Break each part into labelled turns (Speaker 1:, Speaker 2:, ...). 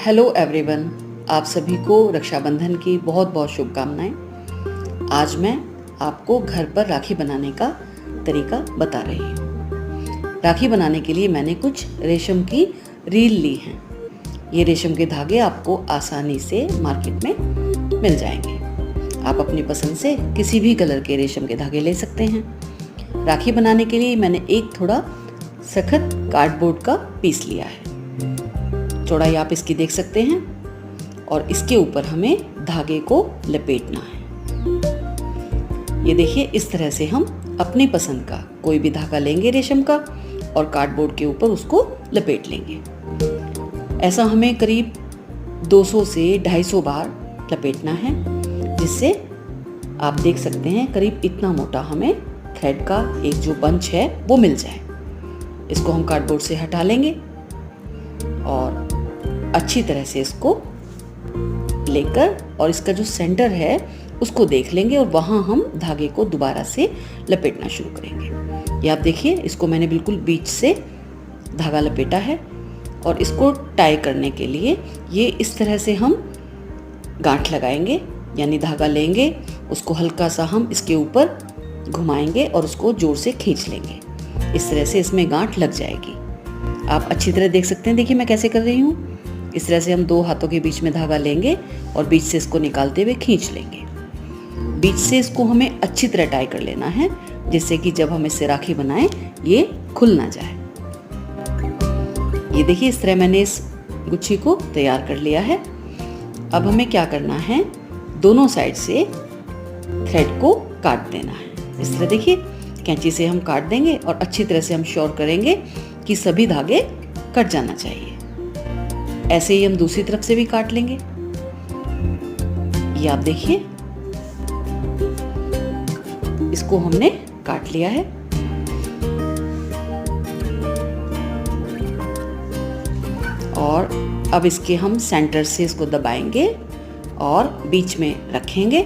Speaker 1: Hello everyone, आप सभी को रक्षाबंधन की बहुत बहुत शुभकामनाएं। आज मैं आपको घर पर राखी बनाने का तरीका बता रही हूँ। राखी बनाने के लिए मैंने कुछ रेशम की रील ली हैं। ये रेशम के धागे आपको आसानी से मार्केट में मिल जाएंगे। आप अपनी पसंद से किसी भी कलर के रेशम के धागे ले सकते हैं। राखी बनाने के लिए मैंने एक थोड़ा सख्त कार्डबोर्ड का पीस लिया है। चौड़ाई आप इसकी देख सकते हैं और इसके ऊपर हमें धागे को लपेटना है। ये देखिए, इस तरह से हम अपनी पसंद का कोई भी धागा लेंगे रेशम का और कार्डबोर्ड के ऊपर उसको लपेट लेंगे। ऐसा हमें करीब 200 से 250 बार लपेटना है, जिससे आप देख सकते हैं करीब इतना मोटा हमें थ्रेड का एक जो बंच है वो मिल जाए। इसको हम कार्डबोर्ड से हटा लेंगे और अच्छी तरह से इसको लेकर और इसका जो सेंटर है उसको देख लेंगे और वहाँ हम धागे को दोबारा से लपेटना शुरू करेंगे। ये आप देखिए, इसको मैंने बिल्कुल बीच से धागा लपेटा है और इसको टाई करने के लिए ये इस तरह से हम गांठ लगाएंगे, यानी धागा लेंगे, उसको हल्का सा हम इसके ऊपर घुमाएंगे और उसको जोर से खींच लेंगे। इस तरह से इसमें गांठ लग जाएगी। आप अच्छी तरह देख सकते हैं। देखिए मैं कैसे कर रही हूँ। इस तरह से हम 2 हाथों के बीच में धागा लेंगे और बीच से इसको निकालते हुए खींच लेंगे। बीच से इसको हमें अच्छी तरह टाई कर लेना है, जिससे कि जब हम इससे राखी बनाएं ये खुल ना जाए। ये देखिए, इस तरह मैंने इस गुच्छी को तैयार कर लिया है। अब हमें क्या करना है, दोनों साइड से थ्रेड को काट देना है। इस तरह देखिए, कैंची से हम काट देंगे और अच्छी तरह से हम श्योर करेंगे कि सभी धागे कट जाना चाहिए। ऐसे ही हम दूसरी तरफ से भी काट लेंगे। ये आप देखिए, इसको हमने काट लिया है। और अब इसके हम सेंटर से इसको दबाएंगे और बीच में रखेंगे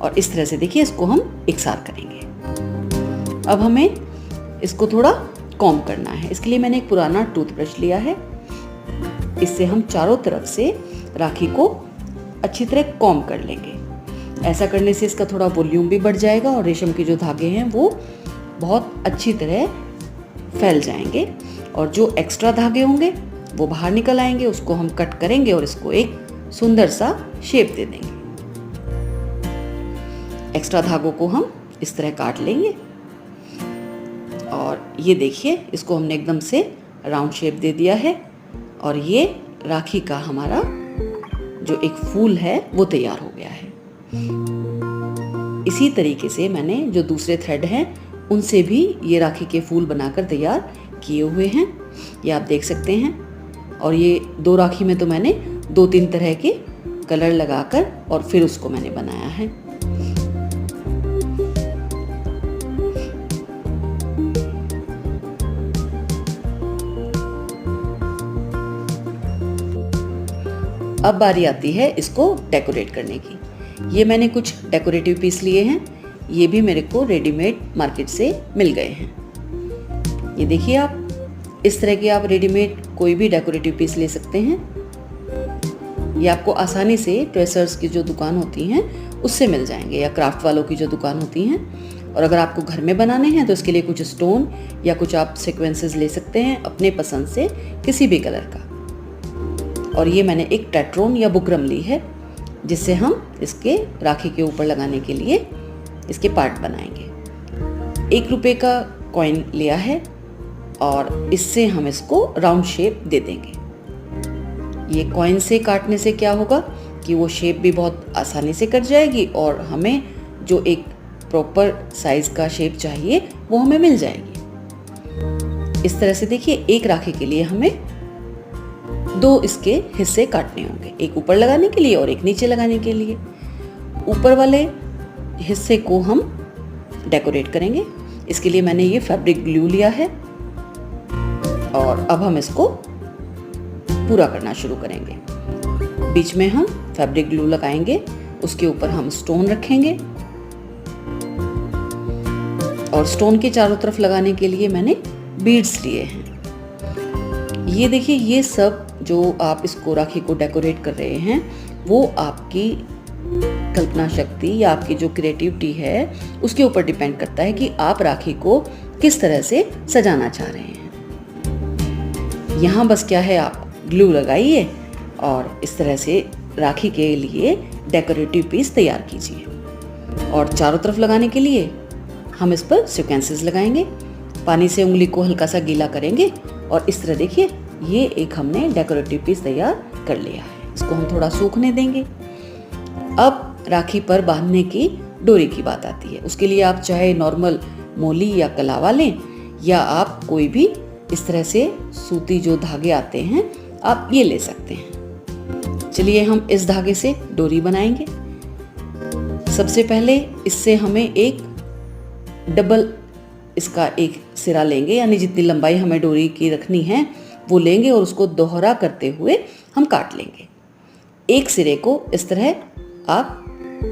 Speaker 1: और इस तरह से देखिए इसको हम इकसार करेंगे। अब हमें इसको थोड़ा कॉम्ब करना है। इसके लिए मैंने एक पुराना टूथब्रश लिया है। इससे हम चारों तरफ से राखी को अच्छी तरह कॉम्ब कर लेंगे। ऐसा करने से इसका थोड़ा वॉल्यूम भी बढ़ जाएगा और रेशम के जो धागे हैं वो बहुत अच्छी तरह फैल जाएंगे और जो एक्स्ट्रा धागे होंगे वो बाहर निकल आएंगे। उसको हम कट करेंगे और इसको एक सुंदर सा शेप दे देंगे। एक्स्ट्रा धागों को हम इस तरह काट लेंगे और ये देखिए, इसको हमने एकदम से राउंड शेप दे दिया है और ये राखी का हमारा जो एक फूल है वो तैयार हो गया है। इसी तरीके से मैंने जो दूसरे थ्रेड हैं उनसे भी ये राखी के फूल बनाकर तैयार किए हुए हैं। ये आप देख सकते हैं। और ये 2 राखी में तो मैंने 2-3 तरह के कलर लगाकर और फिर उसको मैंने बनाया है। अब बारी आती है इसको डेकोरेट करने की। ये मैंने कुछ डेकोरेटिव पीस लिए हैं। ये भी मेरे को रेडीमेड मार्केट से मिल गए हैं। ये देखिए, आप इस तरह के आप रेडीमेड कोई भी डेकोरेटिव पीस ले सकते हैं। ये आपको आसानी से ट्रेसर्स की जो दुकान होती हैं उससे मिल जाएंगे या क्राफ्ट वालों की जो दुकान होती हैं। और अगर आपको घर में बनाने हैं तो इसके लिए कुछ स्टोन या कुछ आप सीक्वेंसेस ले सकते हैं अपने पसंद से किसी भी कलर का। और ये मैंने एक टेट्रोन या बुकरम ली है, जिससे हम इसके राखी के ऊपर लगाने के लिए इसके पार्ट बनाएंगे। 1 रुपये का कॉइन लिया है और इससे हम इसको राउंड शेप दे देंगे। ये कॉइन से काटने से क्या होगा कि वो शेप भी बहुत आसानी से कट जाएगी और हमें जो एक प्रॉपर साइज का शेप चाहिए वो हमें मिल जाएगी। इस तरह से देखिए, एक राखी के लिए हमें 2 इसके हिस्से काटने होंगे, एक ऊपर लगाने के लिए और एक नीचे लगाने के लिए। ऊपर वाले हिस्से को हम डेकोरेट करेंगे। इसके लिए मैंने ये फैब्रिक ग्लू लिया है और अब हम इसको पूरा करना शुरू करेंगे। बीच में हम फैब्रिक ग्लू लगाएंगे, उसके ऊपर हम स्टोन रखेंगे और स्टोन के चारों तरफ लगाने के लिए मैंने बीड्स लिए हैं। ये देखिए, ये सब जो आप इसको राखी को डेकोरेट कर रहे हैं वो आपकी कल्पना शक्ति या आपकी जो क्रिएटिविटी है उसके ऊपर डिपेंड करता है कि आप राखी को किस तरह से सजाना चाह रहे हैं। यहाँ बस क्या है, आप ग्लू लगाइए और इस तरह से राखी के लिए डेकोरेटिव पीस तैयार कीजिए। और चारों तरफ लगाने के लिए हम इस पर सीक्वेंसेस लगाएंगे। पानी से उंगली को हल्का सा गीला करेंगे और इस तरह देखिए, ये एक हमने डेकोरेटिव पीस तैयार कर लिया है। इसको हम थोड़ा सूखने देंगे। अब राखी पर बांधने की डोरी की बात आती है। उसके लिए आप चाहे नॉर्मल मोली या कलावा लें या आप कोई भी इस तरह से सूती जो धागे आते हैं आप ये ले सकते हैं। चलिए हम इस धागे से डोरी बनाएंगे। सबसे पहले इससे हमें एक डबल इसका एक सिरा लेंगे, यानी जितनी लंबाई हमें डोरी की रखनी है वो लेंगे और उसको दोहरा करते हुए हम काट लेंगे। एक सिरे को इस तरह आप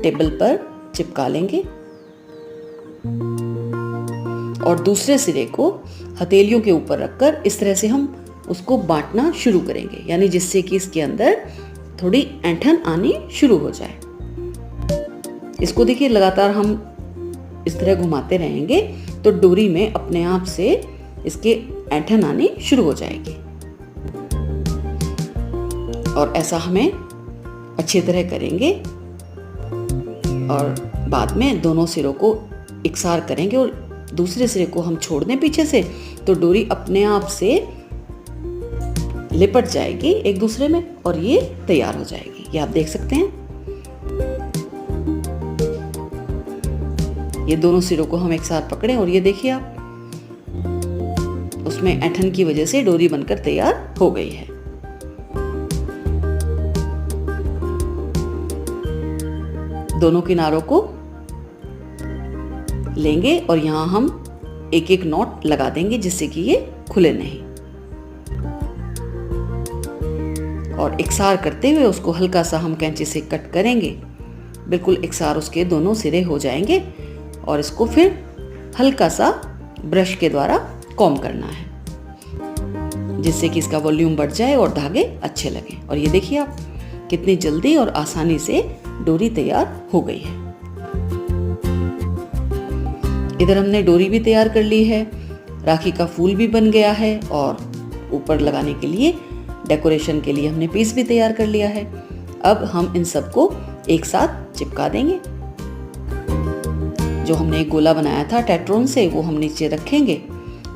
Speaker 1: टेबल पर चिपका लेंगे और दूसरे सिरे को हथेलियों के ऊपर रखकर इस तरह से हम उसको बांटना शुरू करेंगे, यानी जिससे कि इसके अंदर थोड़ी ऐंठन आनी शुरू हो जाए। इसको देखिए, लगातार हम इस तरह घुमाते रहेंगे तो डोरी में अपने आप से इसके ऐंठन आनी शुरू हो जाएगी। और ऐसा हमें अच्छी तरह करेंगे और बाद में दोनों सिरों को इकसार करेंगे और दूसरे सिरे को हम छोड़ दें पीछे से तो डोरी अपने आप से लिपट जाएगी एक दूसरे में और ये तैयार हो जाएगी। ये आप देख सकते हैं। ये दोनों सिरों को हम एक साथ पकड़ें और ये देखिए आप, उसमें ऐंठन की वजह से डोरी बनकर तैयार हो गई है। दोनों किनारों को लेंगे और यहाँ हम एक एक नॉट लगा देंगे जिससे कि ये खुले नहीं, और इकसार करते हुए उसको हल्का सा हम कैंची से कट करेंगे। बिल्कुल इकसार उसके दोनों सिरे हो जाएंगे और इसको फिर हल्का सा ब्रश के द्वारा कॉम्ब करना है जिससे कि इसका वॉल्यूम बढ़ जाए और धागे अच्छे लगे। और ये देखिए आप, कितनी जल्दी और आसानी से डोरी तैयार हो गई है। इधर हमने डोरी भी तैयार कर ली है, राखी का फूल भी बन गया है और ऊपर लगाने के लिए डेकोरेशन के लिए हमने पीस भी तैयार कर लिया है। अब हम इन सबको एक साथ चिपका देंगे। जो हमने एक गोला बनाया था टेट्रोन से वो हम नीचे रखेंगे,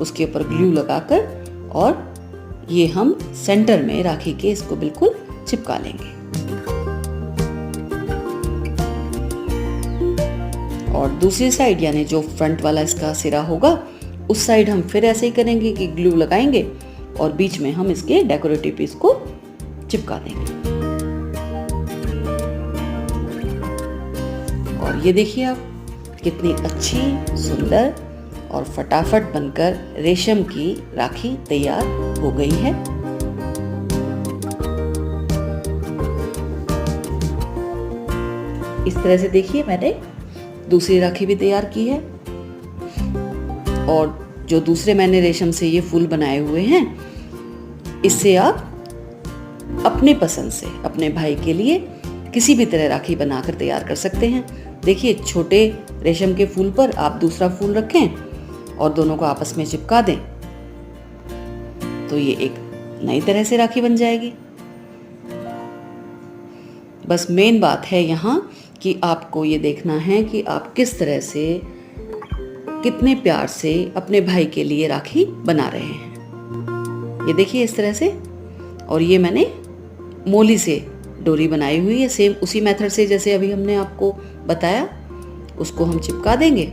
Speaker 1: उसके ऊपर ग्लू लगाकर और ये हम सेंटर में राखी के इसको बिल्कुल चिपका लेंगे। और दूसरी साइड यानी जो फ्रंट वाला इसका सिरा होगा उस साइड हम फिर ऐसे ही करेंगे कि ग्लू लगाएंगे और बीच में हम इसके डेकोरेटिव पीस को चिपका देंगे। और ये देखिए आप, कितनी अच्छी, सुंदर और फटाफट बनकर रेशम की राखी तैयार हो गई है। इस तरह से देखिए मैंने दूसरी राखी भी तैयार की है और जो दूसरे मैंने रेशम से ये फूल बनाए हुए हैं, इससे आप अपने पसंद से अपने भाई के लिए किसी भी तरह राखी बनाकर तैयार कर सकते हैं। देखिए, छोटे रेशम के फूल पर आप दूसरा फूल रखें और दोनों को आपस में चिपका दें तो ये एक नई तरह से राखी बन जाएगी। बस मेन बात है यहाँ कि आपको ये देखना है कि आप किस तरह से, कितने प्यार से अपने भाई के लिए राखी बना रहे हैं। ये देखिए इस तरह से। और ये मैंने मोली से डोरी बनाई हुई है, सेम उसी मेथड से जैसे अभी हमने आपको बताया, उसको हम चिपका देंगे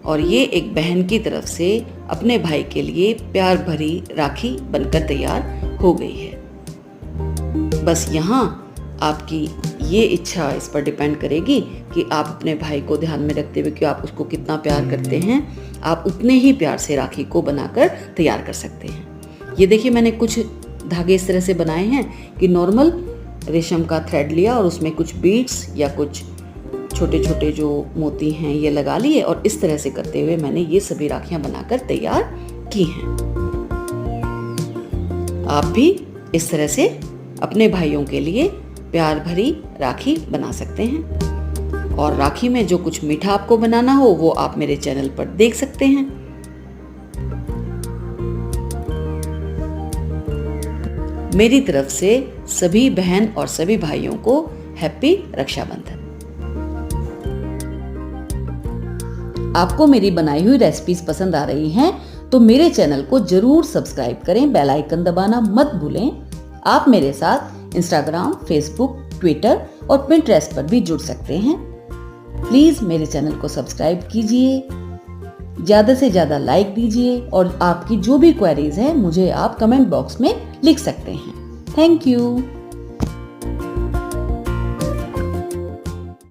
Speaker 1: और ये एक बहन की तरफ से अपने भाई के लिए प्यार भरी राखी बनकर तैयार हो गई है। बस यहाँ आपकी ये इच्छा इस पर डिपेंड करेगी कि आप अपने भाई को ध्यान में रखते हुए कि आप उसको कितना प्यार करते हैं, आप उतने ही प्यार से राखी को बनाकर तैयार कर सकते हैं। ये देखिए, मैंने कुछ धागे इस तरह से बनाए हैं कि नॉर्मल रेशम का थ्रेड लिया और उसमें कुछ बीड्स या कुछ छोटे छोटे जो मोती हैं ये लगा लिए और इस तरह से करते हुए मैंने ये सभी राखियां बनाकर तैयार की हैं। आप भी इस तरह से अपने भाइयों के लिए प्यार भरी राखी बना सकते हैं। और राखी में जो कुछ मीठा आपको बनाना हो वो आप मेरे चैनल पर देख सकते हैं। मेरी तरफ से सभी बहन और सभी भाइयों को हैप्पी रक्षाबंधन। आपको मेरी बनाई हुई रेसिपीज पसंद आ रही हैं तो मेरे चैनल को जरूर सब्सक्राइब करें, बेल आइकन दबाना मत भूलें। आप मेरे साथ इंस्टाग्राम, फेसबुक, ट्विटर और पिंटरेस्ट पर भी जुड़ सकते हैं। प्लीज मेरे चैनल को सब्सक्राइब कीजिए, ज्यादा से ज्यादा लाइक दीजिए और आपकी जो भी क्वेरीज है मुझे आप कमेंट बॉक्स में लिख सकते हैं। Thank you.